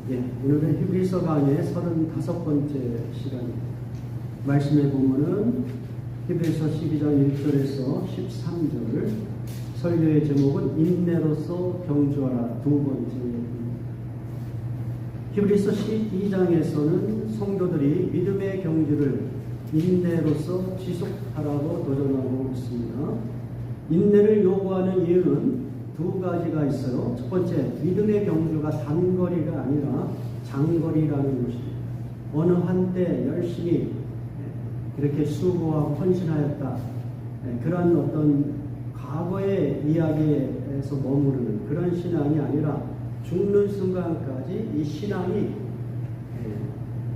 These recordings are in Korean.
오늘은 히브리서 강의 35번째 시간입니다. 말씀해 보면은 히브리서 12장 1절에서 13절, 설교의 제목은 인내로서 경주하라, 두 번째입니다. 히브리서 12장에서는 성도들이 믿음의 경주를 인내로서 지속하라고 도전하고 있습니다. 인내를 요구하는 이유는 두 가지가 있어요. 첫 번째, 믿음의 경주가 단거리가 아니라 장거리라는 것입니다. 어느 한때 열심히 그렇게 수고하고 헌신하였다, 그런 어떤 과거의 이야기에서 머무르는 그런 신앙이 아니라 죽는 순간까지 이 신앙이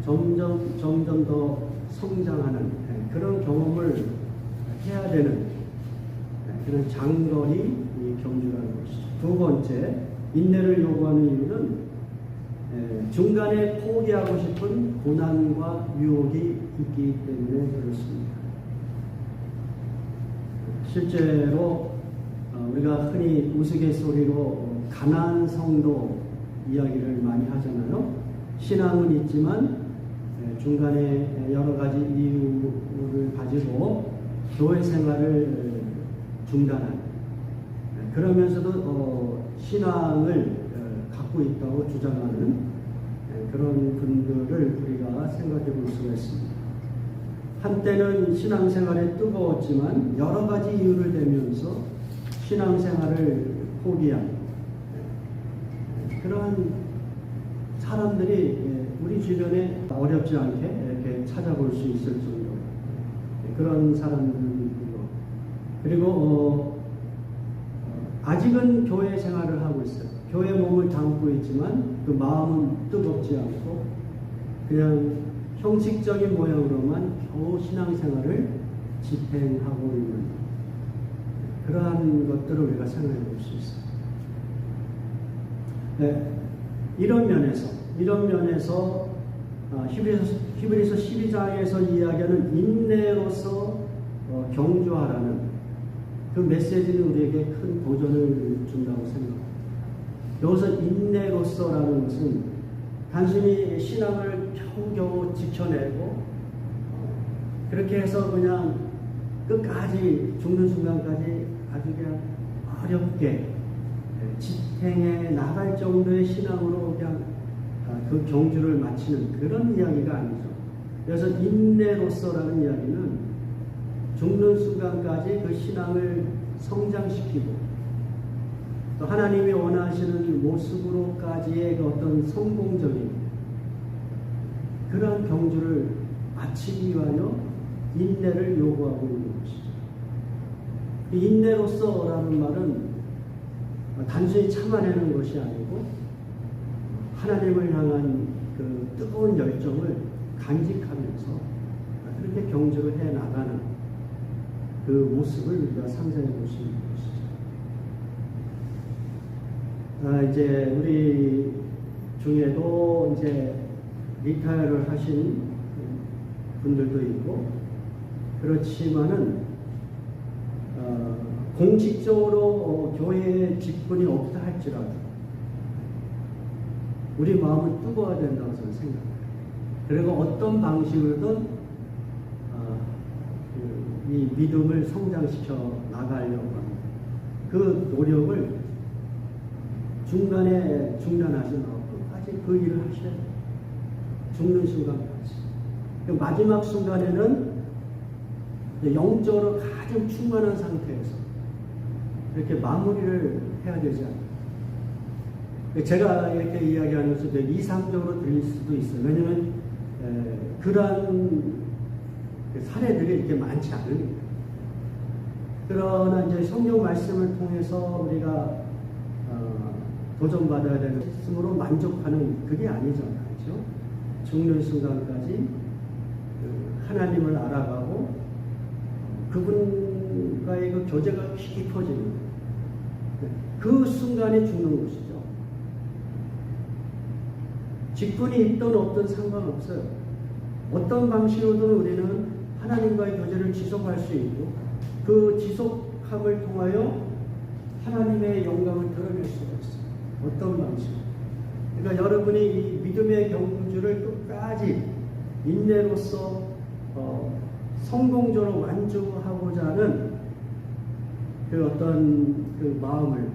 점점 더 성장하는 그런 경험을 해야 되는 그런 장거리 경주라는 것이죠. 두 번째, 인내를 요구하는 이유는 중간에 포기하고 싶은 고난과 유혹이 있기 때문에 그렇습니다. 실제로 우리가 흔히 우스갯소리로 가난한 성도 이야기를 많이 하잖아요. 신앙은 있지만 중간에 여러 가지 이유를 가지고 교회 생활을 중단한, 그러면서도 신앙을 갖고 있다고 주장하는 그런 분들을 우리가 생각해 볼 수가 있습니다. 한때는 신앙생활에 뜨거웠지만 여러 가지 이유를 대면서 신앙생활을 포기한 그러한 사람들이 우리 주변에 어렵지 않게 이렇게 찾아볼 수 있을 정도, 그런 사람들도 있고요. 그리고 아직은 교회 생활을 하고 있어요. 교회 몸을 담고 있지만 그 마음은 뜨겁지 않고 그냥 형식적인 모양으로만 겨우 신앙생활을 집행하고 있는 그러한 것들을 우리가 생각해 볼 수 있어요. 이런 면에서 히브리서 12장에서 이야기하는 인내로서 경주하라는 그 메시지는 우리에게 큰 도전을 준다고 생각합니다. 여기서 인내로서라는 것은 단순히 신앙을 겨우겨우 지켜내고 그렇게 해서 그냥 끝까지 죽는 순간까지 아주 그냥 어렵게 집행해 나갈 정도의 신앙으로 그냥 그 경주를 마치는 그런 이야기가 아니죠. 그래서 인내로서라는 이야기는 죽는 순간까지 그 신앙을 성장시키고 또 하나님이 원하시는 모습으로까지의 그 어떤 성공적인 그러한 경주를 마치기 위하여 인내를 요구하고 있는 것이죠. 이 인내로서라는 말은 단순히 참아내는 것이 아니고 하나님을 향한 그 뜨거운 열정을 간직하면서 그렇게 경주를 해 나가는 그 모습을 우리가 상상해 볼 수 있는 것이죠. 이제 우리 중에도 이제 리타이어를 하신 분들도 있고, 그렇지만은 공식적으로 교회에 직분이 없다 할지라도 우리 마음은 뜨거워야 된다고 저는 생각해요. 그리고 어떤 방식으로든 이 믿음을 성장시켜 나가려고 합니다. 그 노력을 중간에 중단하지 말고 끝까지 그 일을 하셔야 돼요. 죽는 순간까지. 마지막 순간에는 영적으로 가장 충만한 상태에서 이렇게 마무리를 해야 되지 않나요? 제가 이렇게 이야기하면서 이상적으로 들릴 수도 있어요. 왜냐하면 그러한 사례들이 이렇게 많지 않으니까. 그러나 이제 성경 말씀을 통해서 우리가 도전받아야 되는 스스로 만족하는 그게 아니잖아요. 그렇죠? 죽는 순간까지 하나님을 알아가고 그분과의 그 교제가 깊어지는 그 순간에 죽는 것이죠. 직분이 있든 없든 상관없어요. 어떤 방식으로든 우리는 하나님과의 교제를 지속할 수 있고 그 지속함을 통하여 하나님의 영광을 드러낼 수가 있어요. 어떤 방식? 그러니까 여러분이 이 믿음의 경주를 끝까지 인내로서 성공적으로 완주하고자 하는 그 어떤 그 마음을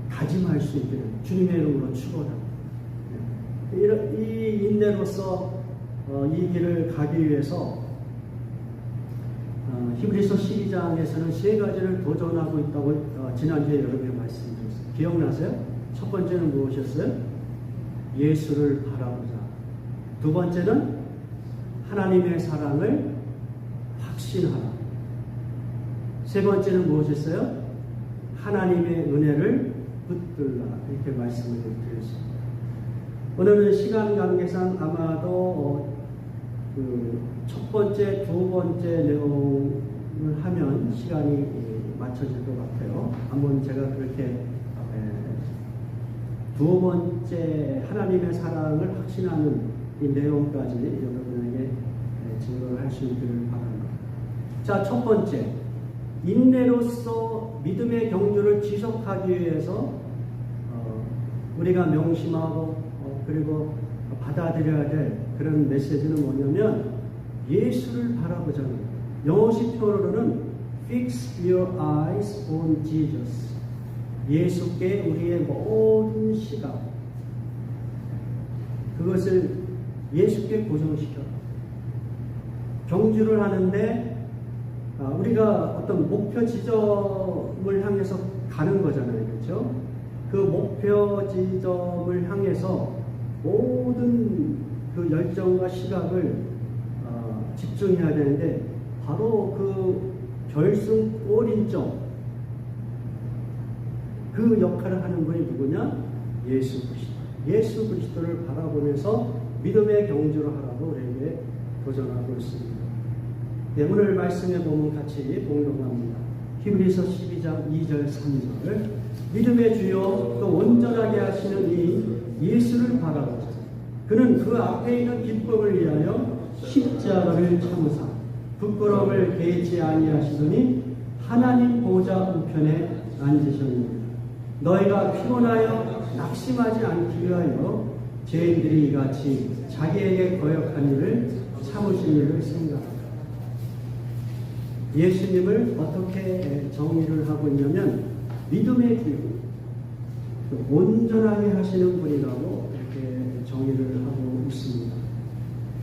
다짐할 수 있기를 주님의 이름으로 축원합니다. 이 인내로서 이 길을 가기 위해서 히브리서 12장에서는 세 가지를 도전하고 있다고 지난주에 여러분이 말씀드렸어요. 기억나세요? 첫 번째는 무엇이었어요? 예수를 바라보자. 두 번째는 하나님의 사랑을 확신하라. 세 번째는 무엇이었어요? 하나님의 은혜를 붙들라. 이렇게 말씀을 드렸습니다. 오늘은 시간 관계상 아마도 그 첫 번째, 두 번째 내용을 하면 시간이 맞춰질 것 같아요. 한번 제가 그렇게 두 번째 하나님의 사랑을 확신하는 이 내용까지 여러분에게 증거를 할 수 있기를 바랍니다. 자, 첫 번째, 인내로서 믿음의 경주를 지속하기 위해서 우리가 명심하고 그리고 받아들여야 될 그런 메시지는 뭐냐면 예수를 바라보자는 거예요. 영어식 표현으로는 Fix your eyes on Jesus. 예수께 우리의 모든 시각, 그것을 예수께 고정시켜. 경주를 하는데 우리가 어떤 목표 지점을 향해서 가는 거잖아요. 그렇죠? 그 목표 지점을 향해서 모든 그 열정과 시각을 집중해야 되는데 바로 그 결승 골인점, 그 역할을 하는 분이 누구냐? 예수 그리스도. 예수 그리스도를 바라보면서 믿음의 경주를 하라고 우리에게 도전하고 있습니다. 네, 오늘 말씀에 보면 같이 봉독합니다. 히브리서 12장 2절 3절. 믿음의 주요 또 온전하게 하시는 이 예수를 바라보자. 그는 그 앞에 있는 기쁨을 위하여 십자가를 참으사 부끄러움을 개의치 아니하시더니 하나님 보좌 우편에 앉으셨느니라. 너희가 피곤하여 낙심하지 않기 위하여 죄인들이 이같이 자기에게 거역한 일을 참으신 일을 생각하라. 예수님을 어떻게 정의를 하고 있냐면 믿음의 주, 온전하게 하시는 분이라고 이렇게 정의를 하고 있습니다.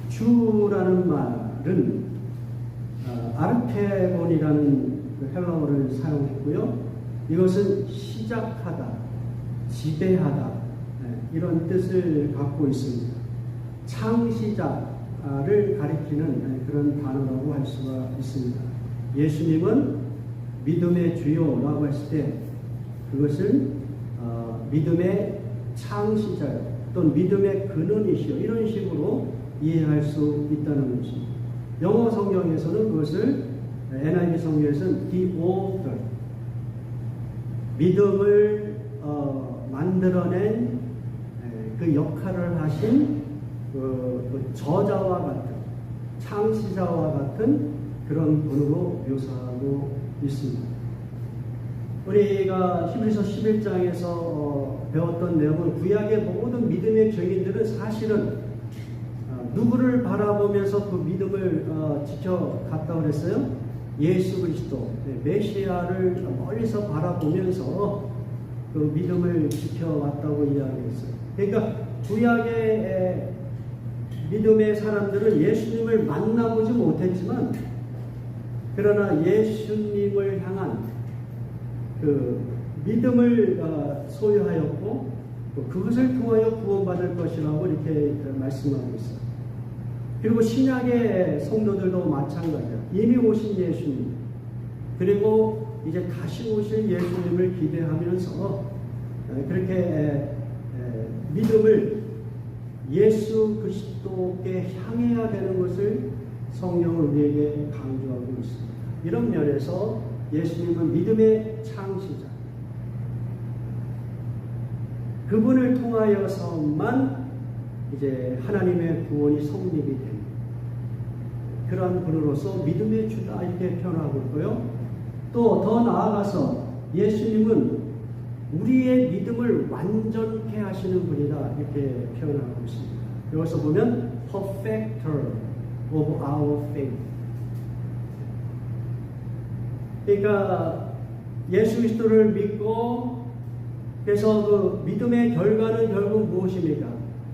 주라는 말은 아르테곤이라는 헬라어를 사용했고요. 이것은 시작하다, 지배하다, 이런 뜻을 갖고 있습니다. 창시자를 가리키는 그런 단어라고 할 수가 있습니다. 예수님은 믿음의 주요라고 했을 때 그것을 믿음의 창시자요, 또는 믿음의 근원이시요, 이런 식으로 이해할 수 있다는 것입니다. 영어 성경에서는 그것을 NIV 성경에서는 the author, 믿음을 만들어낸 그 역할을 하신 그 저자와 같은, 창시자와 같은 그런 분으로 묘사하고 있습니다. 우리가 히브리서 11장에서 배웠던 내용은 구약의 모든 믿음의 증인들은 사실은 누구를 바라보면서 그 믿음을 지켜갔다고 그랬어요? 예수 그리스도, 메시아를 멀리서 바라보면서 그 믿음을 지켜왔다고 이야기했어요. 그러니까 구약의 믿음의 사람들은 예수님을 만나보지 못했지만, 그러나 예수님을 향한 그 믿음을 소유하였고 그것을 통하여 구원받을 것이라고 이렇게 말씀하고 있어요. 그리고 신약의 성도들도 마찬가지예요. 이미 오신 예수님, 그리고 이제 다시 오실 예수님을 기대하면서 그렇게 믿음을 예수 그리스도께 향해야 되는 것을 성령은 우리에게 강조하고 있습니다. 이런 면에서 예수님은 믿음의 창시자, 그분을 통하여서만 이제 하나님의 구원이 성립이 됩니다. 그러한 분으로서 믿음의 주다 이렇게 표현하고 있고요. 또 더 나아가서 예수님은 우리의 믿음을 완전케 하시는 분이다 이렇게 표현하고 있습니다. 여기서 보면 perfecter of our faith. 그러니까 예수 그리스도를 믿고 그래서 그 믿음의 결과는 결국 무엇입니까?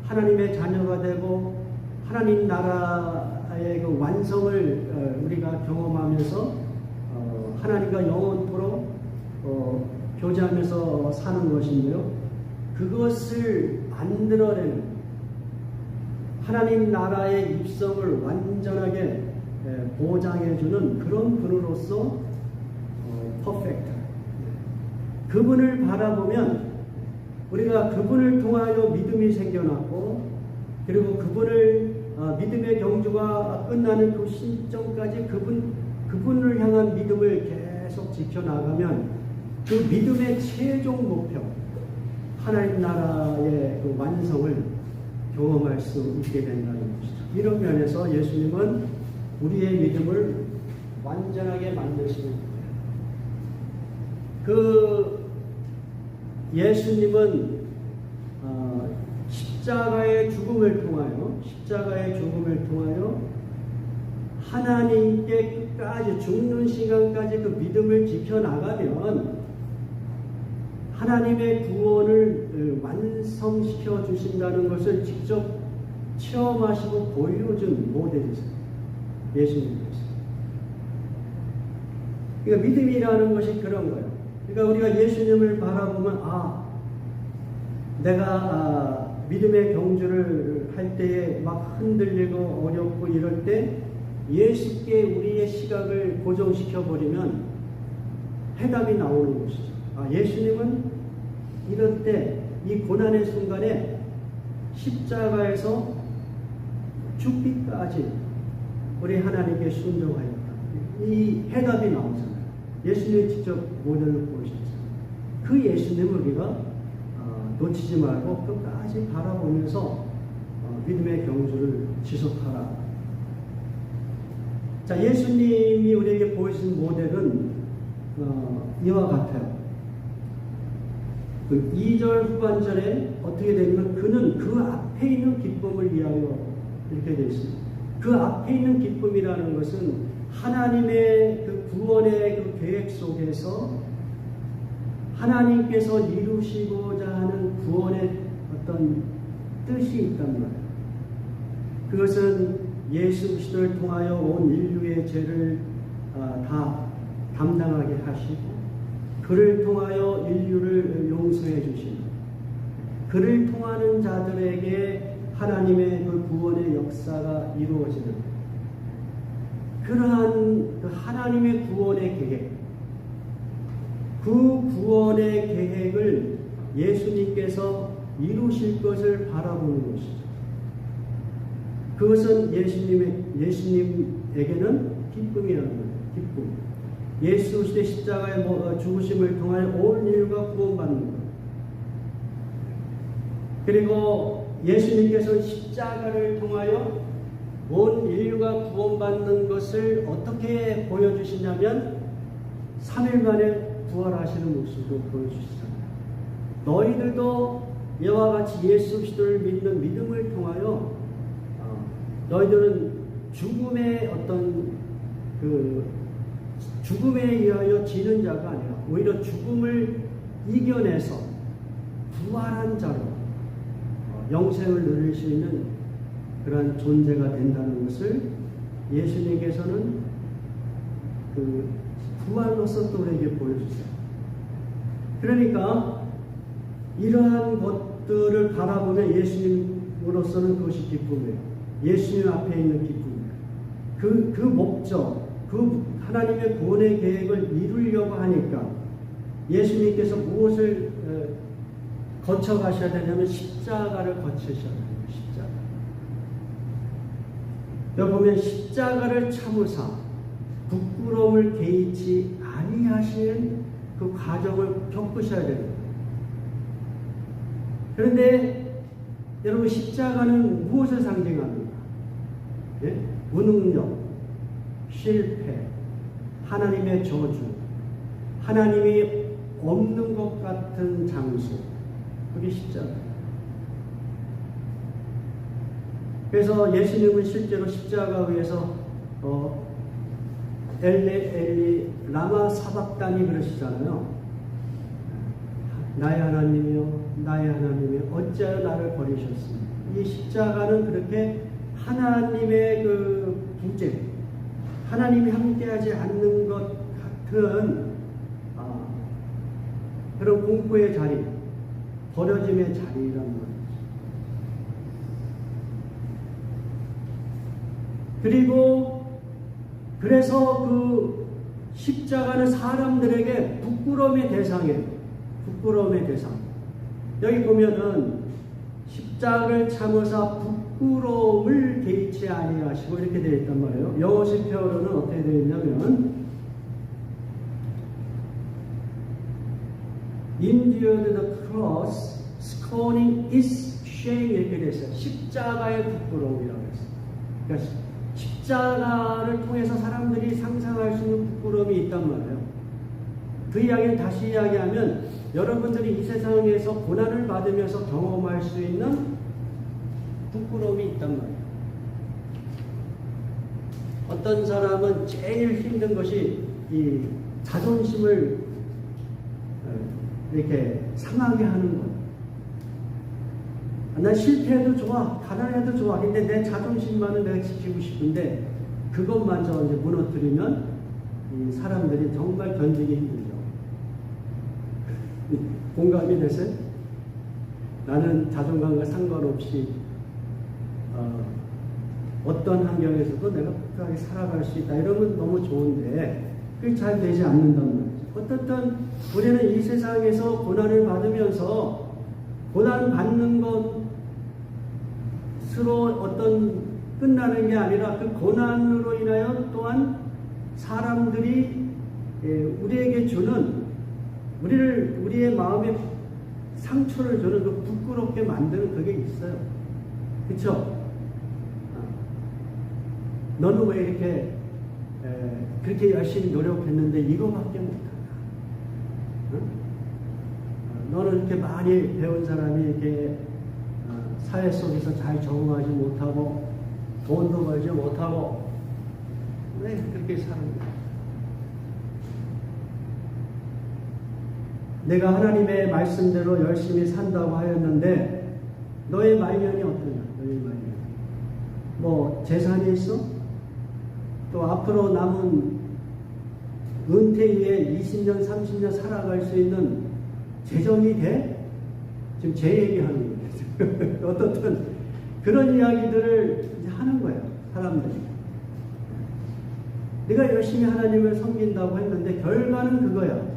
하나님의 자녀가 되고 하나님 나라의 그 완성을 우리가 경험하면서 하나님과 영원토록 교제하면서 사는 것인데요. 그것을 만들어내는 하나님 나라의 입성을 완전하게 보장해주는 그런 분으로서 퍼펙트. 그분을 바라보면 우리가 그분을 통하여 믿음이 생겨났고 그리고 그분을 믿음의 경주가 끝나는 그 시점까지 그분을 향한 믿음을 계속 지켜나가면 그 믿음의 최종 목표 하나님 나라의 그 완성을 경험할 수 있게 된다는 것이죠. 이런 면에서 예수님은 우리의 믿음을 완전하게 만드시는 거예요. 그 예수님은 십자가의 죽음을 통하여 하나님께 끝까지 죽는 시간까지 그 믿음을 지켜나가면 하나님의 구원을 완성시켜 주신다는 것을 직접 체험하시고 보여준 모델이세요. 예수님께서. 그러니까 믿음이라는 것이 그런 거예요. 그러니까 우리가 예수님을 바라보면 내가 믿음의 경주를 할 때에 막 흔들리고 어렵고 이럴 때 예수께 우리의 시각을 고정시켜 버리면 해답이 나오는 것이죠. 예수님은 이럴 때 이 고난의 순간에 십자가에서 죽기까지 우리 하나님께 순종하였다. 이 해답이 나오잖아요. 예수님이 직접 모델을 보여주셨어요. 그 예수님을 우리가 놓치지 말고 끝까지 바라보면서 믿음의 경주를 지속하라. 자, 예수님이 우리에게 보여주신 모델은 이와 같아요. 그 2절 후반절에 어떻게 되냐면 그는 그 앞에 있는 기쁨을 위하여 이렇게 되어 있습니다. 그 앞에 있는 기쁨이라는 것은 하나님의 그 구원의 그 계획 속에서 하나님께서 이루시고자 하는 구원의 어떤 뜻이 있단 말이에요. 그것은 예수 그리스도를 통하여 온 인류의 죄를 다 담당하게 하시고 그를 통하여 인류를 용서해 주시는 그를 통하는 자들에게 하나님의 그 구원의 역사가 이루어지는 그러한 그 하나님의 구원의 계획 그 구원의 계획을 예수님께서 이루실 것을 바라보는 것이죠. 그것은 예수님에게는 기쁨이라는 거예요. 기쁨. 예수 그리스도의 십자가의 죽으심을 통하여 온 인류가 구원받는 것. 그리고 예수님께서 십자가를 통하여 온 인류가 구원받는 것을 어떻게 보여주시냐면 3일 만에 부활하시는 모습으로 보여주시잖아요. 너희들도 이와 같이 예수 그리스도를 믿는 믿음을 통하여 너희들은 죽음의 어떤 죽음에 의하여 지는 자가 아니라 오히려 죽음을 이겨내서 부활한 자로 영생을 누릴 수 있는 그러한 존재가 된다는 것을 예수님께서는 그 부활로서 또 우리에게 보여주세요. 그러니까 이러한 것들을 바라보면 예수님으로서는 그것이 기쁨이에요. 예수님 앞에 있는 기쁨이에요. 그 목적, 그 하나님의 구원의 계획을 이루려고 하니까 예수님께서 무엇을 거쳐가셔야 되냐면 십자가를 거치셔야 돼요. 십자가. 여기 보면 십자가를 참으사 부끄러움을 개의치 아니하시는 그 과정을 겪으셔야 됩니다. 그런데 여러분 십자가는 무엇을 상징합니까? 예? 무능력, 실패, 하나님의 저주, 하나님이 없는 것 같은 장소, 그게 십자가. 그래서 예수님은 실제로 십자가 위에서 엘리 라마 사박단이 그러시잖아요. 나의 하나님이여 나의 하나님이여 어찌하여 나를 버리셨습니까? 이 십자가는 그렇게 하나님의 그 부재, 하나님이 함께하지 않는 것 같은 그런 공포의 자리, 버려짐의 자리란 말이죠. 그리고 그래서 그 십자가는 사람들에게 부끄러움의 대상이에요. 부끄러움의 대상. 여기 보면은 십자가를 참으사 부끄러움을 개의치 아니하시고 이렇게 되어 있단 말이에요. 영어식 표현은 어떻게 되어 있냐면 endured the cross, scorning its shame 이렇게 되어 있어요. 십자가의 부끄러움이라고 했어요. 그러니까 십자가를 통해서 사람들이 상상할 수 있는 부끄러움이 있단 말이에요. 그 이야기를 다시 이야기하면 여러분들이 이 세상에서 고난을 받으면서 경험할 수 있는 부끄러움이 있단 말이에요. 어떤 사람은 제일 힘든 것이 이 자존심을 이렇게 상하게 하는 것. 난 실패해도 좋아, 가난해도 좋아. 근데 내 자존심만은 내가 지키고 싶은데 그것마저 이제 무너뜨리면 이 사람들이 정말 견디기 힘들죠. 공감이 되세요? 나는 자존감과 상관없이 어떤 환경에서도 내가 끝까지 살아갈 수 있다. 이러면 너무 좋은데 그게 잘 되지 않는단 말이죠. 어떻든 우리는 이 세상에서 고난을 받으면서 고난 받는 것으로 어떤 끝나는 게 아니라 그 고난으로 인하여 또한 사람들이 우리에게 주는 우리의 마음에 상처를 주는 그 부끄럽게 만드는 그게 있어요. 그렇죠? 너는 왜 이렇게 그렇게 열심히 노력했는데 이거밖에 못하냐? 응? 너는 이렇게 많이 배운 사람이 이렇게 사회 속에서 잘 적응하지 못하고 돈도 벌지 못하고 왜 그렇게 사는가? 내가 하나님의 말씀대로 열심히 산다고 하였는데 너의 말년이 어떠냐? 너의 말년. 뭐 재산이 있어? 또 앞으로 남은 은퇴 후에 20년, 30년 살아갈 수 있는 재정이 돼? 지금 제 얘기하는 거예요. 어떻든 그런 이야기들을 이제 하는 거예요. 사람들이. 네가 열심히 하나님을 섬긴다고 했는데 결과는 그거야.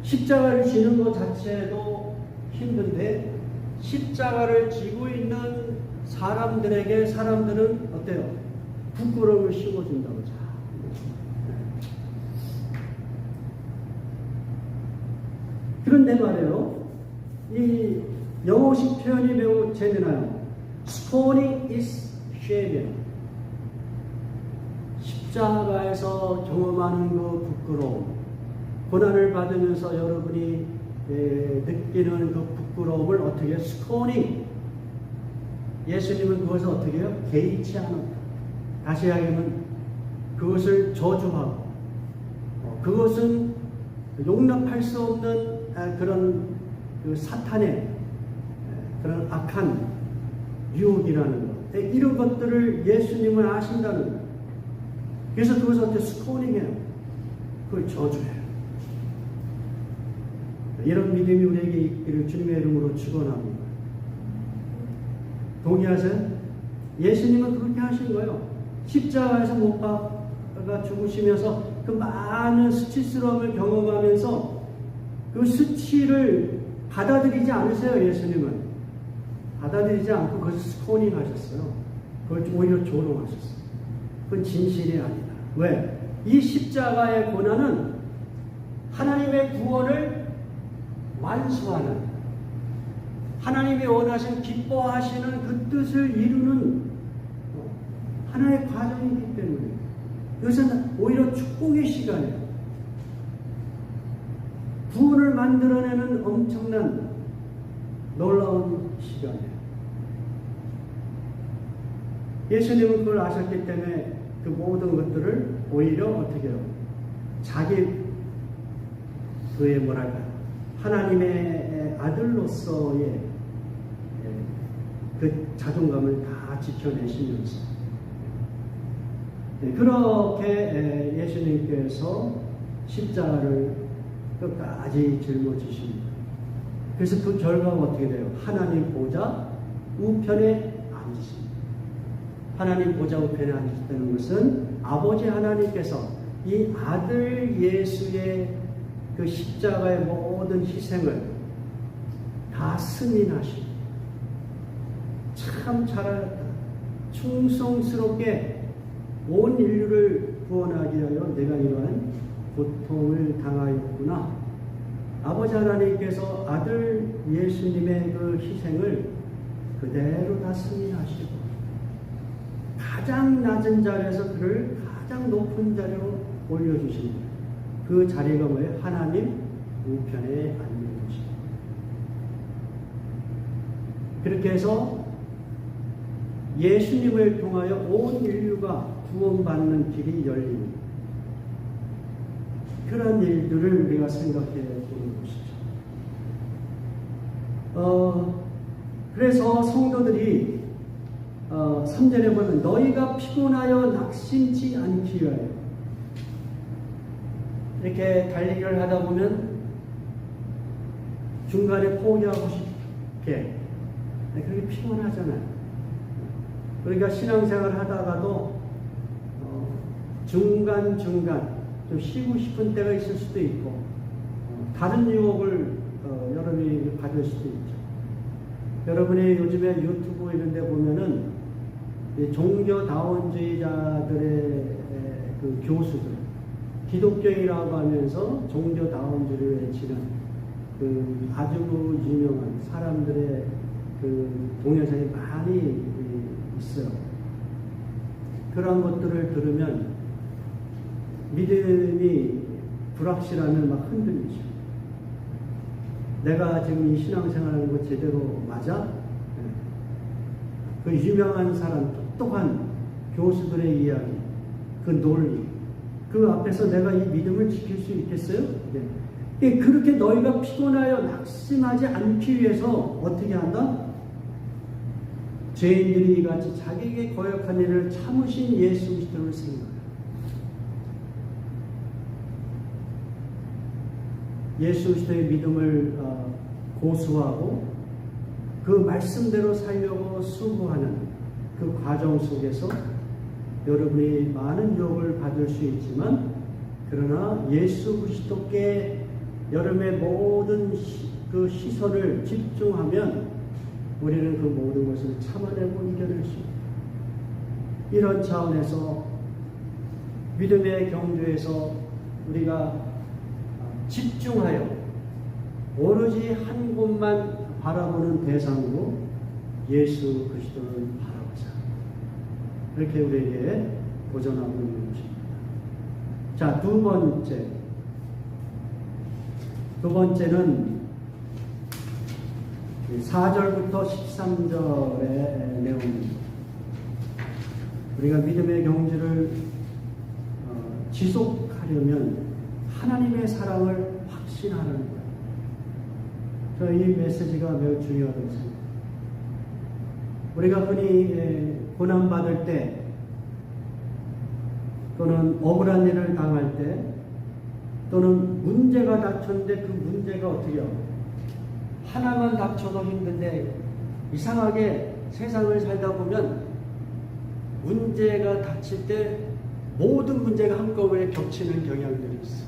십자가를 지는 것 자체도 힘든데 십자가를 지고 있는 사람들은 어때요? 부끄러움을 심어준다고. 그런데 말이에요. 이 영어식 표현이 매우 재미나요. Scorning is shame. 십자가에서 경험하는 그 부끄러움, 고난을 받으면서 여러분이 느끼는 그 부끄러움을 어떻게 해요? Scorning. 예수님은 그것을 어떻게 해요? 개의치 않았다. 다시 이야기하면 그것을 저주하고 그것은 용납할 수 없는 그런 그 사탄의 그런 악한 유혹이라는 것, 이런 것들을 예수님은 아신다는 거예요. 그래서 그것을 어떻게 스코닝해요? 그걸 저주해요. 이런 믿음이 우리에게 있기를 주님의 이름으로 축원합니다. 동의하세요? 예수님은 그렇게 하신 거예요. 십자가에서 못 박아 죽으시면서 그 많은 수치스러움을 경험하면서 그 수치를 받아들이지 않으세요. 예수님은 받아들이지 않고 그것을 스코닝 하셨어요. 그걸 오히려 조롱하셨어요. 그건 진실이 아니다. 왜? 이 십자가의 고난은 하나님의 구원을 완수하는, 하나님이 원하신 기뻐하시는 그 뜻을 이루는 하나의 과정이기 때문에 이것은 오히려 축복의 시간이에요. 구원을 만들어내는 엄청난 놀라운 시간이에요. 예수님은 그걸 아셨기 때문에 그 모든 것들을 오히려 어떻게 해요? 자기 그의 뭐랄까 하나님의 아들로서의 그 자존감을 다 지켜내시면서 그렇게 예수님께서 십자가를 끝까지 짊어지십니다. 그래서 그 결과가 어떻게 돼요? 하나님 보좌 우편에 앉으십니다. 하나님 보좌 우편에 앉으셨다는 것은 아버지 하나님께서 이 아들 예수의 그 십자가의 모든 희생을 다 승인하시고 참 잘하였다. 충성스럽게 온 인류를 구원하기 위하여 내가 이러한 고통을 당하였구나. 아버지 하나님께서 아들 예수님의 그 희생을 그대로 다 승인하시고 가장 낮은 자리에서 그를 가장 높은 자리로 올려주십니다. 그 자리가 뭐예요? 하나님 우편에 앉는 것입니다. 그렇게 해서 예수님을 통하여 온 인류가 구원받는 길이 열립니다. 그런 일들을 우리가 생각해 보는 것이죠. 그래서 성도들이 3절에 보면 너희가 피곤하여 낙심치 않기 위하여 이렇게 달리기를 하다 보면 중간에 포기하고 싶게 그렇게 피곤하잖아요. 그러니까 신앙생활을 하다가도 중간중간 좀 쉬고 싶은 때가 있을 수도 있고 다른 유혹을 여러분이 받을 수도 있죠. 여러분이 요즘에 유튜브 이런 데 보면은 종교다원주의자들의 그 교수들 기독교인이라고 하면서 종교다원주의를 외치는 그 아주 유명한 사람들의 그 동영상이 많이 있어요. 그런 것들을 들으면 믿음이 불확실하면 막 흔들리죠. 내가 지금 이 신앙생활하는 거 제대로 맞아? 그 유명한 사람, 똑똑한 교수들의 이야기, 그 논리, 그 앞에서 내가 이 믿음을 지킬 수 있겠어요? 네. 그렇게 너희가 피곤하여 낙심하지 않기 위해서 어떻게 한다? 죄인들이 이같이 자기에게 거역한 일을 참으신 예수 그리스도를 생각해요. 예수 그리스도의 믿음을 고수하고 그 말씀대로 살려고 수고하는 그 과정 속에서 여러분이 많은 유혹을 받을 수 있지만 그러나 예수 그리스도께 여러분의 모든 그 시선을 집중하면 우리는 그 모든 것을 참아내고 이겨낼 수 있다. 이런 차원에서 믿음의 경주에서 우리가 집중하여 오로지 한 곳만 바라보는 대상으로 예수 그리스도를 바라보자. 이렇게 우리에게 도전하고 있는 것입니다. 자, 두 번째는 4절부터 13절의 내용입니다. 우리가 믿음의 경주를 지속하려면 하나님의 사랑을 확신하는 거예요. 저 이 메시지가 매우 중요하다고 생각합니다. 우리가 흔히 고난받을 때 또는 억울한 일을 당할 때 또는 문제가 닥쳤는데 그 문제가 어떻게 해요? 하나만 닥쳐도 힘든데 이상하게 세상을 살다 보면 문제가 닥칠 때 모든 문제가 한꺼번에 겹치는 경향들이 있어요.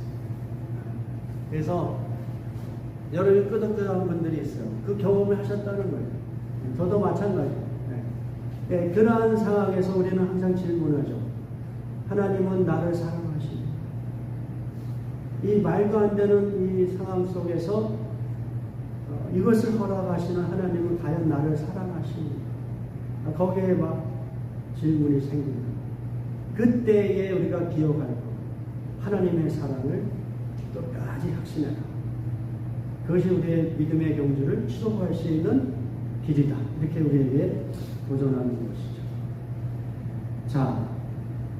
그래서 여러분이 끄덕끄덕한 분들이 있어요. 그 경험을 하셨다는 거예요. 저도 마찬가지예요. 네. 그러한 상황에서 우리는 항상 질문하죠. 하나님은 나를 사랑하십니까? 이 말도 안 되는 이 상황 속에서 이것을 허락하시는 하나님은 과연 나를 사랑하십니까? 거기에 막 질문이 생깁니다. 그때에 우리가 기억할 것, 하나님의 사랑을 끝까지 확신해라. 그것이 우리의 믿음의 경주를 지속할 수 있는 길이다. 이렇게 우리에게 도전하는 것이죠. 자,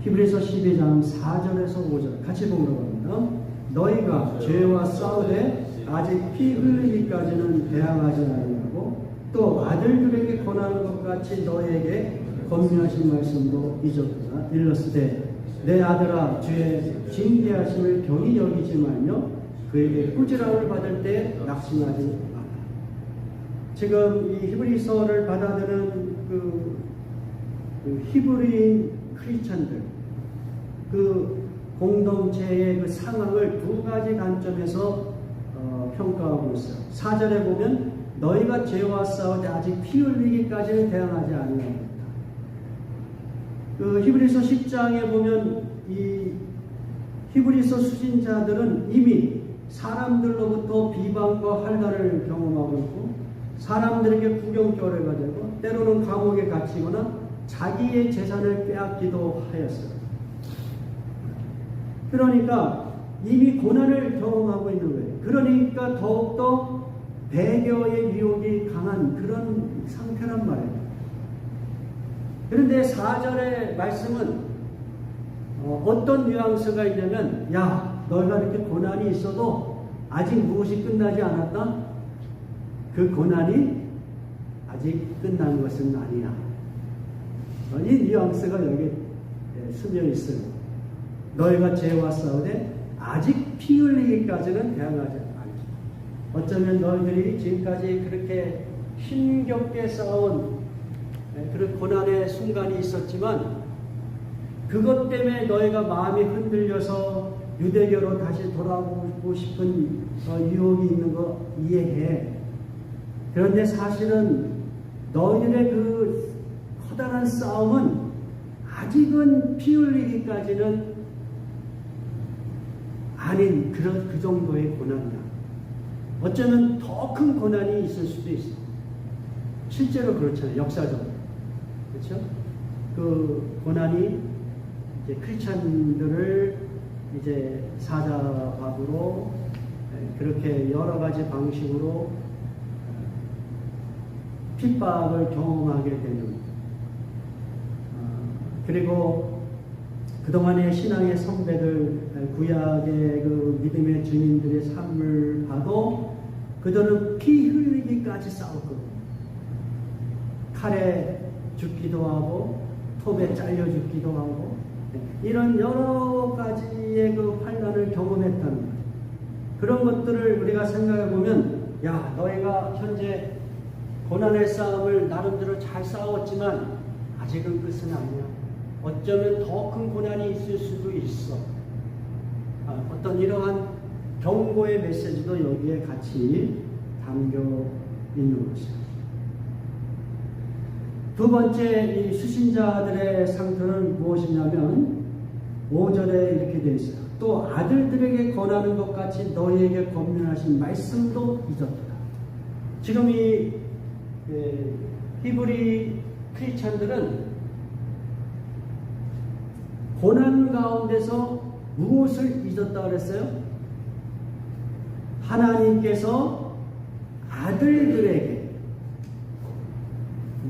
히브리서 12장 4절에서 5절 같이 보도록 합니다. 너희가 죄와 싸우되 아직 피 흘리기까지는 대항하지 아니하고 또 아들들에게 권하는 것 같이 너희에게 권면하신 말씀도 잊었구나. 일렀으되 내 아들아 주의 징계하심을 경히 여기지 말며 그에게 꾸지람을 받을 때 낙심하지 마라. 지금 이 히브리서를 받아들은 그 히브리인 크리스찬들 그 공동체의 그 상황을 두 가지 관점에서 평가하고 있어요. 4절에 보면 너희가 죄와 싸우되 아직 피 흘리기까지는 대항하지 아니하였다. 그 히브리서 10장에 보면 이 히브리서 수신자들은 이미 사람들로부터 비방과 환난을 경험하고 있고 사람들에게 구경거리가 되고 때로는 감옥에 갇히거나 자기의 재산을 빼앗기도 하였어요. 그러니까 이미 고난을 경험하고 있는 거예요. 그러니까 더욱더 배교의 유혹이 강한 그런 상태란 말이에요. 그런데 4절의 말씀은 어떤 뉘앙스가 있냐면 야 너희가 이렇게 고난이 있어도 아직 무엇이 끝나지 않았다? 그 고난이 아직 끝난 것은 아니야. 이 뉘앙스가 여기 스며 있어요. 너희가 죄와 싸우되 아직 피 흘리기까지는 대항하지 않아. 어쩌면 너희들이 지금까지 그렇게 힘겹게 싸운 그런 고난의 순간이 있었지만 그것 때문에 너희가 마음이 흔들려서 유대교로 다시 돌아오고 싶은 유혹이 있는 거 이해해. 그런데 사실은 너희들의 그 커다란 싸움은 아직은 피 흘리기까지는 아닌 그 정도의 고난이야. 어쩌면 더 큰 고난이 있을 수도 있어. 실제로 그렇잖아요. 역사적으로. 그렇죠? 그 고난이 이제 크리스찬들을 이제 사자박으로 그렇게 여러 가지 방식으로 핍박을 경험하게 되는 그리고 그동안의 신앙의 선배들 구약의 그 믿음의 주님들의 삶을 봐도 그들은 피 흘리기까지 싸웠거든요. 칼에 죽기도 하고 톱에 잘려 죽기도 하고 이런 여러 가지의 그 환난을 경험했다는 거예요. 그런 것들을 우리가 생각해 보면 야 너희가 현재 고난의 싸움을 나름대로 잘 싸웠지만 아직은 끝은 아니야. 어쩌면 더 큰 고난이 있을 수도 있어. 어떤 이러한 경고의 메시지도 여기에 같이 담겨 있는 것이죠. 두 번째 이 수신자들의 상태는 무엇이냐면 5절에 이렇게 되어 있어요. 또 아들들에게 권하는 것 같이 너희에게 권면하신 말씀도 잊었다. 지금 이 히브리 크리스찬들은 고난 가운데서 무엇을 잊었다 그랬어요? 하나님께서 아들들에게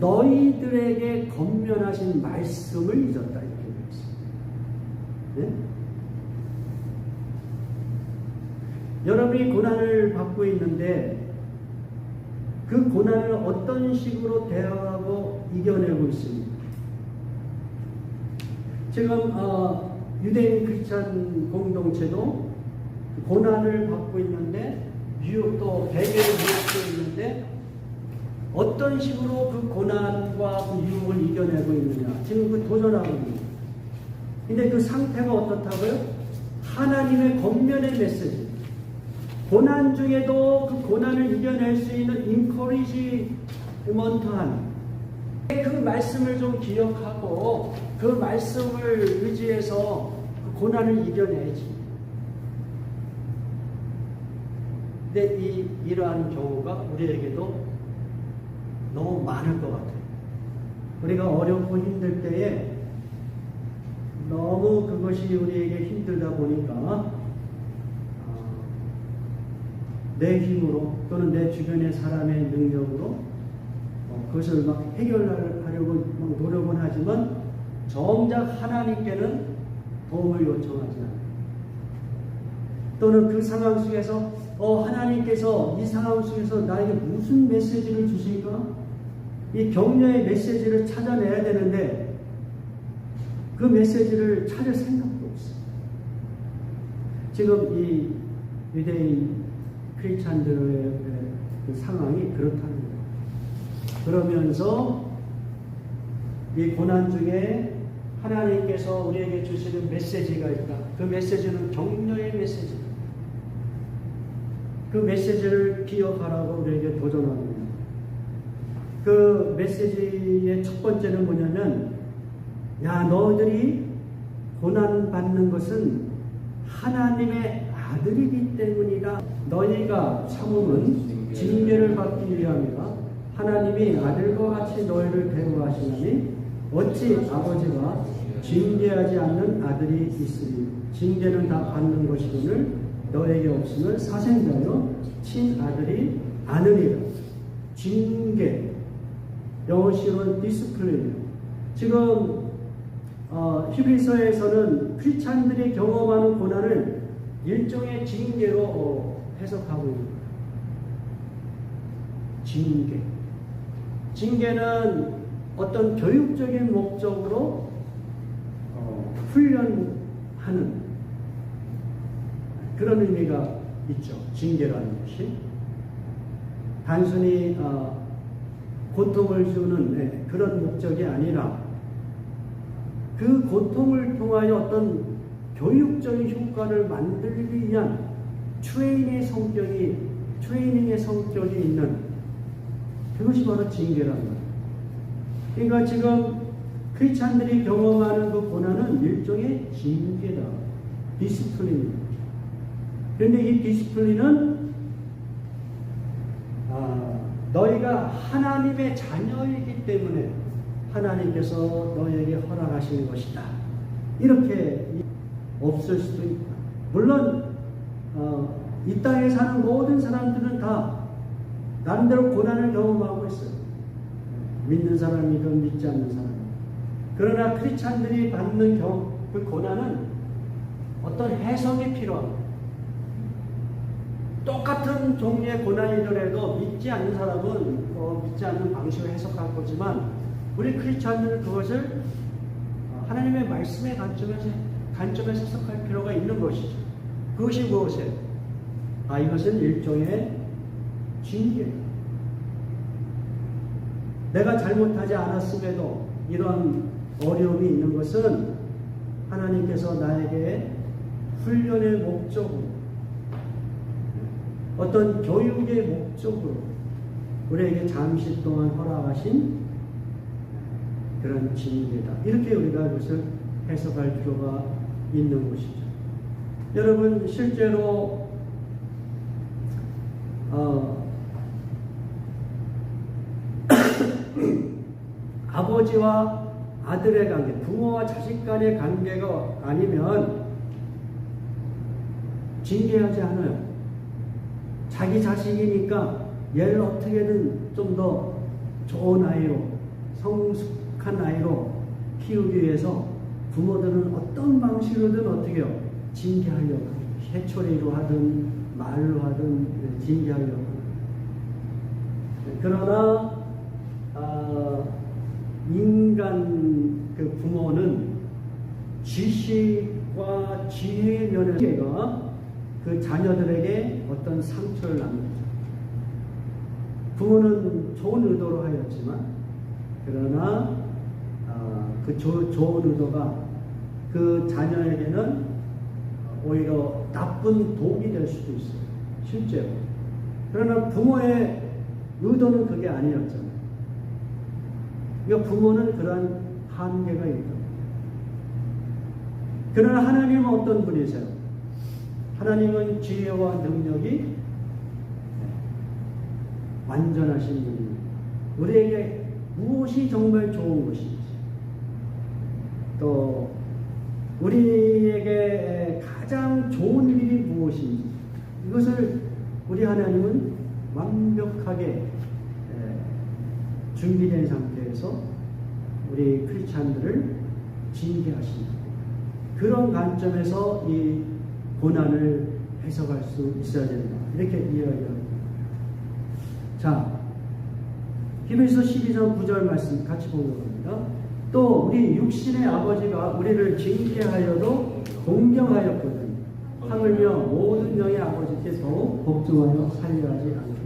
너희들에게 권면하신 말씀을 잊었다 이렇게 되어 있습니다. 네? 여러분이 고난을 받고 있는데 그 고난을 어떤 식으로 대응하고 이겨내고 있습니까? 지금 유대인 크리스찬 공동체도 고난을 받고 있는데 유혹도 대개의 유혹도 있는데 어떤 식으로 그 고난과 그 유혹을 이겨내고 있느냐 지금 그 도전하고 있는 거예요. 근데 그 상태가 어떻다고요? 하나님의 권면의 메시지. 고난 중에도 그 고난을 이겨낼 수 있는 인커리지먼트한 그 말씀을 좀 기억하고 그 말씀을 의지해서 그 고난을 이겨내야지. 근데 이러한 경우가 우리에게도 너무 많을 것 같아요. 우리가 어렵고 힘들 때에 너무 그것이 우리에게 힘들다 보니까 내 힘으로 또는 내 주변의 사람의 능력으로 그것을 막 해결하려고 막 노력은 하지만 정작 하나님께는 도움을 요청하지 않아요. 또는 그 상황 속에서 하나님께서 이 상황 속에서 나에게 무슨 메시지를 주실까? 이 격려의 메시지를 찾아내야 되는데 그 메시지를 찾을 생각도 없어요. 지금 이 유대인 크리스찬들의 그 상황이 그렇다는 거예요. 그러면서 이 고난 중에 하나님께서 우리에게 주시는 메시지가 있다. 그 메시지는 격려의 메시지다. 그 메시지를 기억하라고 우리에게 도전합니다. 그 메시지의 첫 번째는 뭐냐면, 야, 너희들이 고난받는 것은 하나님의 아들이기 때문이다. 너희가 참음은 징계를 받기 위함이라. 하나님이 아들과 같이 너희를 대우하시나니 어찌 아버지가 징계하지 않는 아들이 있으리. 징계는 다 받는 것이거늘 너에게 없으면 사생자여 친아들이 아느니라. 징계, 영어식으로는 디스플레이. 지금 히브리서에서는 크리스찬들이 경험하는 고난을 일종의 징계로 해석하고 있는 거예요. 징계. 징계는 어떤 교육적인 목적으로 훈련하는 그런 의미가 있죠. 징계라는 것이 단순히 고통을 주는 그런 목적이 아니라 그 고통을 통하여 어떤 교육적인 효과를 만들기 위한 트레이닝의 성격이 있는 그것이 바로 징계라는 거예요. 그러니까 지금 크리스찬들이 경험하는 그 고난은 일종의 징계다. 디스플린입니다. 그런데 이 디스플린은 너희가 하나님의 자녀이기 때문에 하나님께서 너희에게 허락하시는 것이다. 이렇게 없을 수도 있다. 물론 이 땅에 사는 모든 사람들은 다 나름대로 고난을 경험하고 있어요. 믿는 사람이든 믿지 않는 사람. 그러나 크리스찬들이 받는 그 고난은 어떤 해석이 필요합니다. 똑같은 종류의 고난이더라도 믿지 않는 사람은 믿지 않는 방식으로 해석할 거지만 우리 크리스찬들은 그것을 하나님의 말씀의 관점에서 해석할 필요가 있는 것이죠. 그것이 무엇이에요? 이것은 일종의 징계. 내가 잘못하지 않았음에도 이런 어려움이 있는 것은 하나님께서 나에게 훈련의 목적으로 어떤 교육의 목적으로 우리에게 잠시 동안 허락하신 그런 징계다. 이렇게 우리가 그것을 해석할 필요가 있는 것이죠. 여러분 실제로 아버지와 아들의 관계, 부모와 자식 간의 관계가 아니면 징계하지 않아요. 자기 자식이니까 얘를 어떻게든 좀 더 좋은 아이로, 성숙한 아이로 키우기 위해서 부모들은 어떤 방식으로든 어떻게 해요? 징계하려고 해요. 해초리로 하든 말로 하든 징계하려고 해요. 그러나 인간 그 부모는 지식과 지혜의 면에서 그 자녀들에게 어떤 상처를 남기죠. 부모는 좋은 의도로 하였지만 그러나 그 좋은 의도가 그 자녀에게는 오히려 나쁜 독이 될 수도 있어요. 실제로. 그러나 부모의 의도는 그게 아니었잖아요. 그러니까 부모는 그러한 한계가 있다. 그러나 하나님은 어떤 분이세요? 하나님은 지혜와 능력이 완전하신 분입니다. 우리에게 무엇이 정말 좋은 것인지, 또 우리에게 가장 좋은 일이 무엇인지 이것을 우리 하나님은 완벽하게 준비된 상태에서 우리 크리스찬들을 징계하신다. 그런 관점에서 이 고난을 해석할 수 있어야 된다. 이렇게 이야기합니다. 자, 히브리서 12장 9절 말씀 같이 보도록 합니다. 또 우리 육신의 아버지가 우리를 징계하여도 공경하였거든 하물며 모든 영의 아버지께 더욱 복종하여 살려하지 않습니다.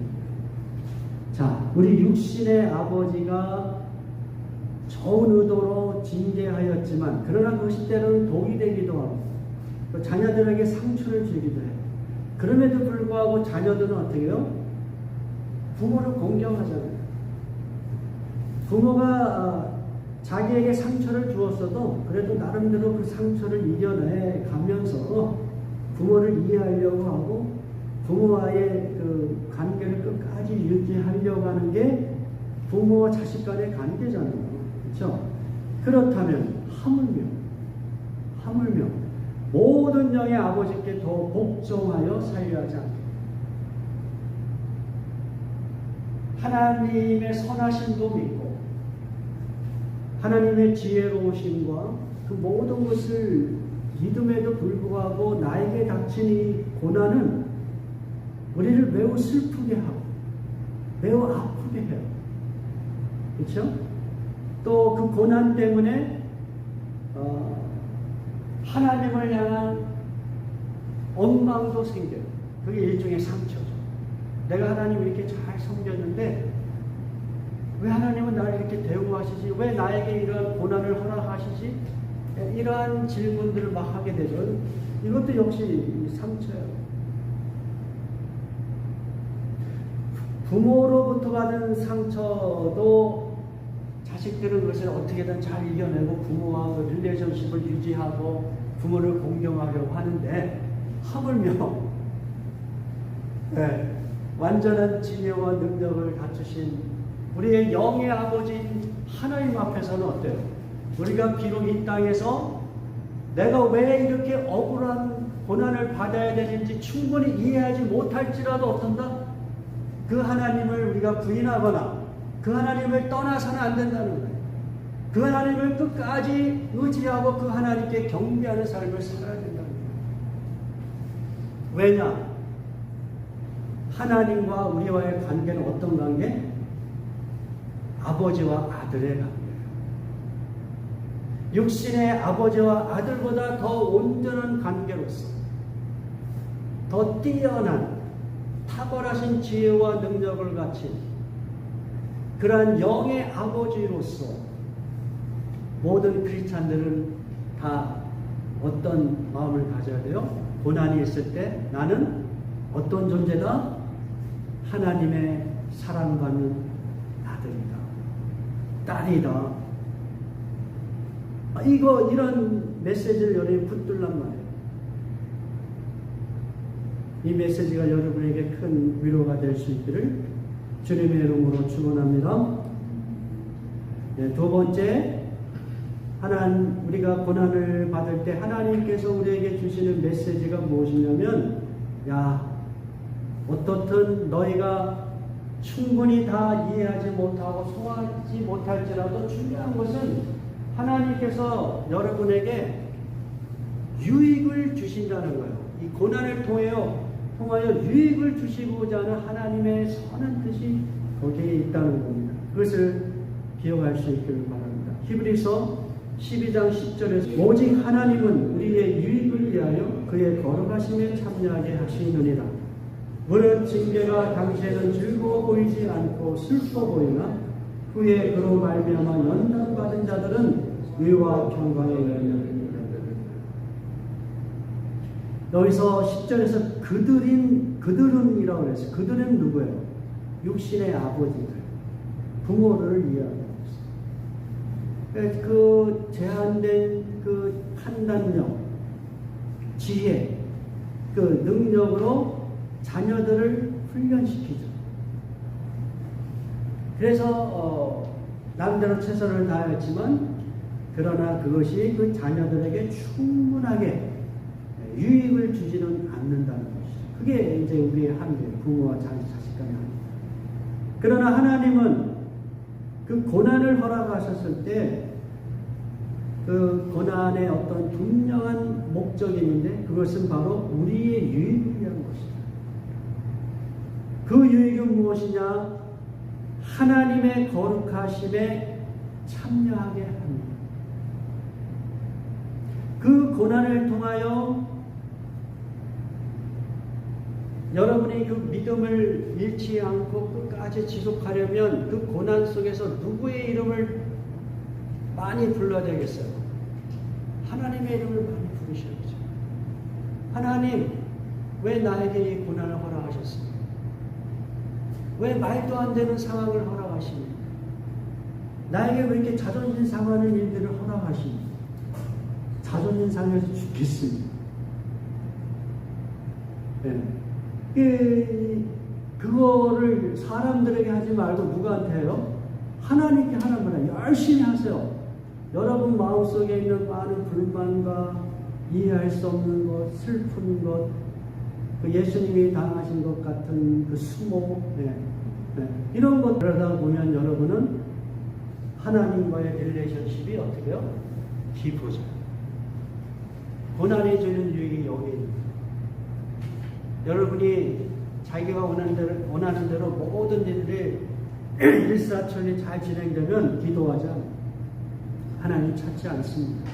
자, 우리 육신의 아버지가 좋은 의도로 징계하였지만 그러나 그것이 때로는 독이 되기도 하고 또 자녀들에게 상처를 주기도 해요. 그럼에도 불구하고 자녀들은 어떻게 해요? 부모를 공경하잖아요. 부모가 자기에게 상처를 주었어도 그래도 나름대로 그 상처를 이겨내 가면서 부모를 이해하려고 하고 부모와의 그 관계를 끝까지 유지하려고 하는 게 부모와 자식 간의 관계잖아요. 그렇죠? 그렇다면 하물며 모든 영의 아버지께 더 복종하여 살려하지 않겠다. 하나님의 선하심도 믿고 하나님의 지혜로우심과 그 모든 것을 믿음에도 불구하고 나에게 닥친 이 고난은 우리를 매우 슬프게 하고 매우 아프게 해요. 그렇죠? 또 그 고난 때문에 하나님을 향한 원망도 생겨요. 그게 일종의 상처죠. 내가 하나님을 이렇게 잘 섬겼는데 왜 하나님은 나를 이렇게 대우하시지? 왜 나에게 이런 고난을 허락하시지? 이러한 질문들을 막 하게 되죠. 이것도 역시 상처예요. 부모로부터 받은 상처도 자식들은 그것을 어떻게든 잘 이겨내고 부모와 그 릴레이션십을 유지하고 부모를 공경하려고 하는데 하물며 완전한 지혜와 능력을 갖추신 우리의 영의 아버지인 하나님 앞에서는 어때요? 우리가 비록 이 땅에서 내가 왜 이렇게 억울한 고난을 받아야 되는지 충분히 이해하지 못할지라도 어떤다? 그 하나님을 우리가 부인하거나 그 하나님을 떠나서는 안 된다는 거예요. 그 하나님을 끝까지 의지하고 그 하나님께 경배하는 삶을 살아야 된다는 거예요. 왜냐? 하나님과 우리와의 관계는 어떤 관계? 아버지와 아들의 관계예요. 육신의 아버지와 아들보다 더 온전한 관계로서 더 뛰어난 탁월하신 지혜와 능력을 가진 그러한 영의 아버지로서 모든 크리스찬들은 다 어떤 마음을 가져야 돼요? 고난이 있을 때 나는 어떤 존재다? 하나님의 사랑받는 아들이다. 딸이다. 이런 메시지를 여러분이 붙들란 말이에요. 이 메시지가 여러분에게 큰 위로가 될 수 있기를 주님의 이름으로 축원합니다. 네, 두 번째, 우리가 고난을 받을 때 하나님께서 우리에게 주시는 메시지가 무엇이냐면, 어떻든 너희가 충분히 다 이해하지 못하고 소화하지 못할지라도 중요한 것은 하나님께서 여러분에게 유익을 주신다는 거예요. 이 고난을 통하여 유익을 주시고자 하는 하나님의 선한 뜻이 거기에 있다는 겁니다. 그것을 기억할 수 있기를 바랍니다. 히브리서 12장 10절에서 오직 하나님은 우리의 유익을 위하여 그의 거룩하심에 참여하게 하시느니라. 물론 징계가 당시에는 즐거워 보이지 않고 슬퍼 보이나 후에 그로 말미암아 연단받은 자들은 의와 평강의 열매를 여기서 10절에서 그들은이라고 그랬어요. 그들은 누구예요? 육신의 아버지들, 부모를 이야기하고 있어요. 그 제한된 그 판단력, 지혜, 그 능력으로 자녀들을 훈련시키죠. 그래서 남대로 최선을 다했지만 그러나 그것이 그 자녀들에게 충분하게 유익을 주지는 않는다는 것이죠. 그게 이제 우리의 한계예요. 부모와 자식 간의 한계. 그러나 하나님은 그 고난을 허락하셨을 때 그 고난의 어떤 분명한 목적이 있는데 그것은 바로 우리의 유익을 위한 것이다. 그 유익은 무엇이냐? 하나님의 거룩하심에 참여하게 합니다. 그 고난을 통하여 여러분이 그 믿음을 잃지 않고 끝까지 지속하려면 그 고난 속에서 누구의 이름을 많이 불러야 되겠어요? 하나님의 이름을 많이 부르셔야죠. 하나님, 왜 나에게 이 고난을 허락하셨습니까? 왜 말도 안 되는 상황을 허락하십니까? 나에게 왜 이렇게 자존심 상하는 일들을 허락하십니까? 자존심 상해서 죽겠습니다. 네. 그거를 사람들에게 하지 말고 누구한테 해요? 하나님께 하는 거라. 열심히 하세요. 여러분 마음속에 있는 많은 불만과 이해할 수 없는 것, 슬픈 것, 그 예수님이 당하신 것 같은 그 수모, 이런 것 그러다 보면 여러분은 하나님과의 릴레이션십이 어떻게 해요? 깊어져요. 고난이 주는 유익이 여기 있습니다. 여러분이 자기가 원하는 대로 모든 일들이 일사천리 잘 진행되면 기도하지 않아요. 하나님 찾지 않습니다.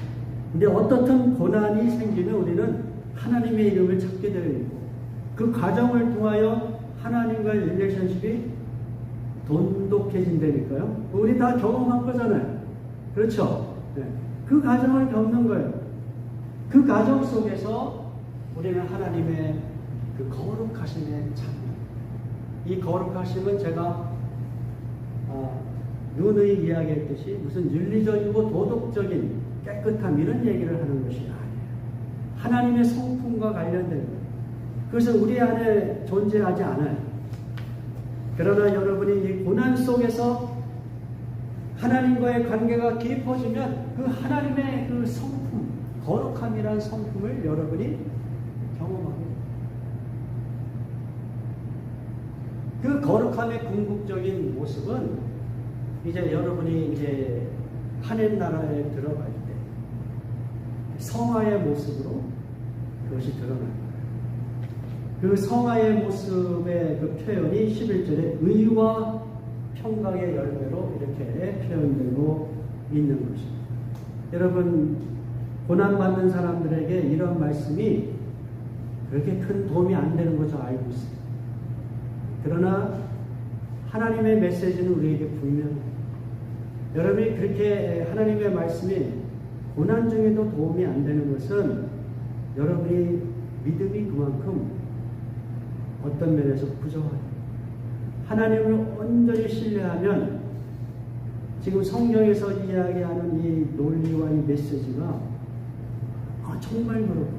근데 어떻든 고난이 생기면 우리는 하나님의 이름을 찾게 되어 있고 그 과정을 통하여 하나님과의 릴레이션십이 돈독해진다니까요. 우리 다 경험한 거잖아요. 그렇죠? 네. 그 과정을 겪는 거예요. 그 과정 속에서 우리는 하나님의 그 거룩하심에 참여. 이 거룩하심은 제가 누누이 이야기했듯이 무슨 윤리적이고 도덕적인 깨끗함 이런 얘기를 하는 것이 아니에요. 하나님의 성품과 관련된 거예요. 그것은 우리 안에 존재하지 않아요. 그러나 여러분이 이 고난 속에서 하나님과의 관계가 깊어지면 그 하나님의 그 성품, 거룩함이라는 성품을 여러분이 경험하게 돼요. 그 거룩함의 궁극적인 모습은 이제 여러분이 이제 하나님 나라에 들어갈 때 성화의 모습으로 그것이 드러날 거예요. 그 성화의 모습의 그 표현이 11절에 의와 평강의 열매로 이렇게 표현되고 있는 것입니다. 여러분, 고난받는 사람들에게 이런 말씀이 그렇게 큰 도움이 안 되는 것을 알고 있습니다. 그러나 하나님의 메시지는 우리에게 분명해요. 여러분이 그렇게 하나님의 말씀이 고난 중에도 도움이 안 되는 것은 여러분이 믿음이 그만큼 어떤 면에서 부족해요. 하나님을 온전히 신뢰하면 지금 성경에서 이야기하는 이 논리와 이 메시지가 정말 그렇구나.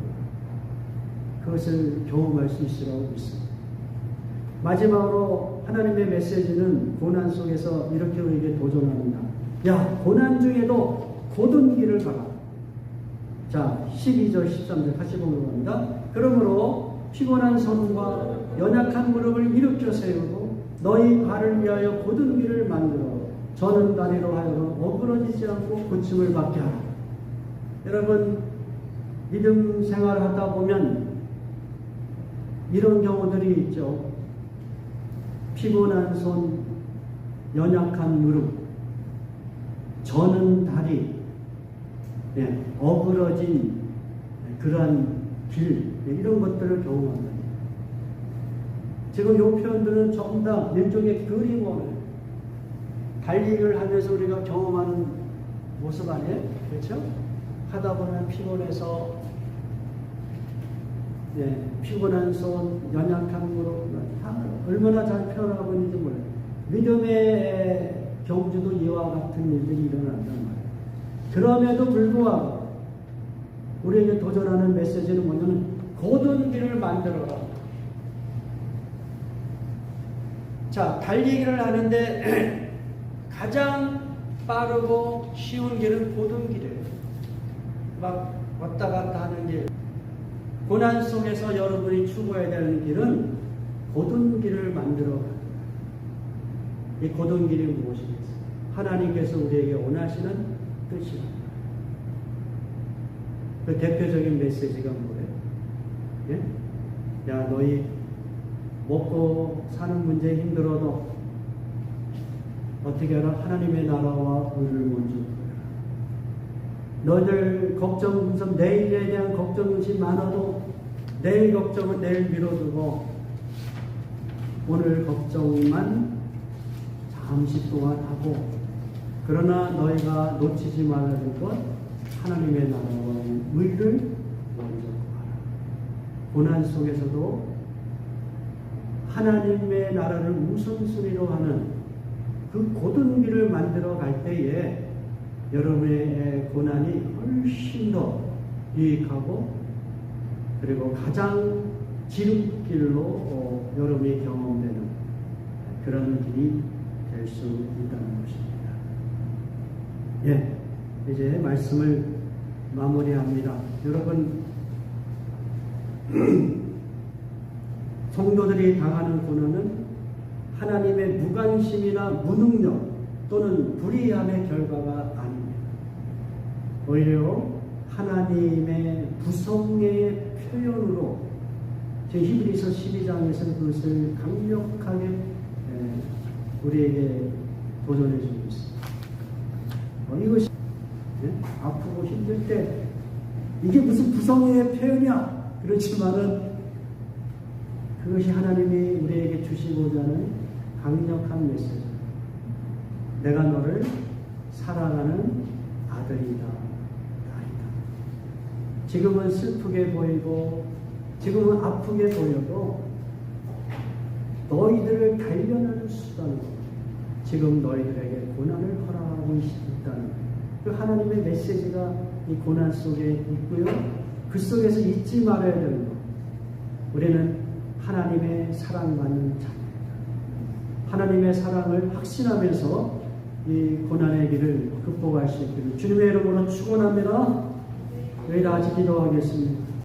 그것을 경험할 수 있으라고 믿습니다. 마지막으로 하나님의 메시지는 고난 속에서 이렇게 우리에게 도전합니다. 야, 고난 중에도 곧은 길을 가라. 자, 12절, 13절 같이 보도록 합니다. 그러므로 피곤한 손과 연약한 무릎을 일으켜 세우고 너희 발을 위하여 곧은 길을 만들어 저는 다리로 하여금 어그러지지 않고 고침을 받게 하라. 여러분, 믿음 생활을 하다 보면 이런 경우들이 있죠. 피곤한 손, 연약한 무릎, 저는 다리, 어그러진 그러한 길, 이런 것들을 경험합니다. 지금 이 표현들은 전부 다 일종의 그림어예요. 달리기를 하면서 우리가 경험하는 모습 아니에요? 그렇죠? 하다 보면 피곤해서 피곤한 손, 연약한 무릎, 얼마나 잘 표현하고 있는지 몰라요. 믿음의 경주도 이와 같은 일들이 일어난단 말이에요. 그럼에도 불구하고 우리에게 도전하는 메시지는 뭐냐면 곧은 길을 만들어라. 자, 달리기를 하는데 가장 빠르고 쉬운 길은 곧은 길이에요. 막 왔다 갔다 하는 길. 고난 속에서 여러분이 추구해야 되는 길은 고든 길을 만들어 가는 거예요. 이 고든 길이 무엇이겠어요? 하나님께서 우리에게 원하시는 뜻이랍니다. 그 대표적인 메시지가 뭐예요? 예? 야, 너희 먹고 사는 문제 힘들어도 어떻게 하라? 하나님의 나라와 의를 먼저 구해라. 너희들 걱정, 무슨 내일에 대한 걱정이 많아도 내일 걱정은 내일 미뤄두고 오늘 걱정만 잠시 동안 하고, 그러나 너희가 놓치지 말아야 될 것, 하나님의 나라와 의를 먼저 구하라. 고난 속에서도 하나님의 나라를 우선순위로 하는 그 고든 길을 만들어 갈 때에 여러분의 고난이 훨씬 더 유익하고, 그리고 가장 지름길로 여러분이 경험되는 그런 길이 될 수 있다는 것입니다. 예, 이제 말씀을 마무리합니다. 여러분, 성도들이 당하는 고난은 하나님의 무관심이나 무능력 또는 불의함의 결과가 아닙니다. 오히려 하나님의 부성의 표현으로 지금 히브리서 12장에서 그것을 강력하게 우리에게 도전해 주고 있습니다. 이것이 아프고 힘들 때 이게 무슨 부성의 표현이야 그렇지만은 그것이 하나님이 우리에게 주시고자 하는 강력한 메시지. 내가 너를 사랑하는 아들이다, 딸이다. 지금은 슬프게 보이고 지금은 아프게 보여도 너희들을 단련하는 수단으로 지금 너희들에게 고난을 허락하고 있다는 그 하나님의 메시지가 이 고난 속에 있고요. 그 속에서 잊지 말아야 되는 것. 우리는 하나님의 사랑받는 자입니다. 하나님의 사랑을 확신하면서 이 고난의 길을 극복할 수 있기를 주님의 이름으로 축원합니다. 저희 다 같이 기도하겠습니다.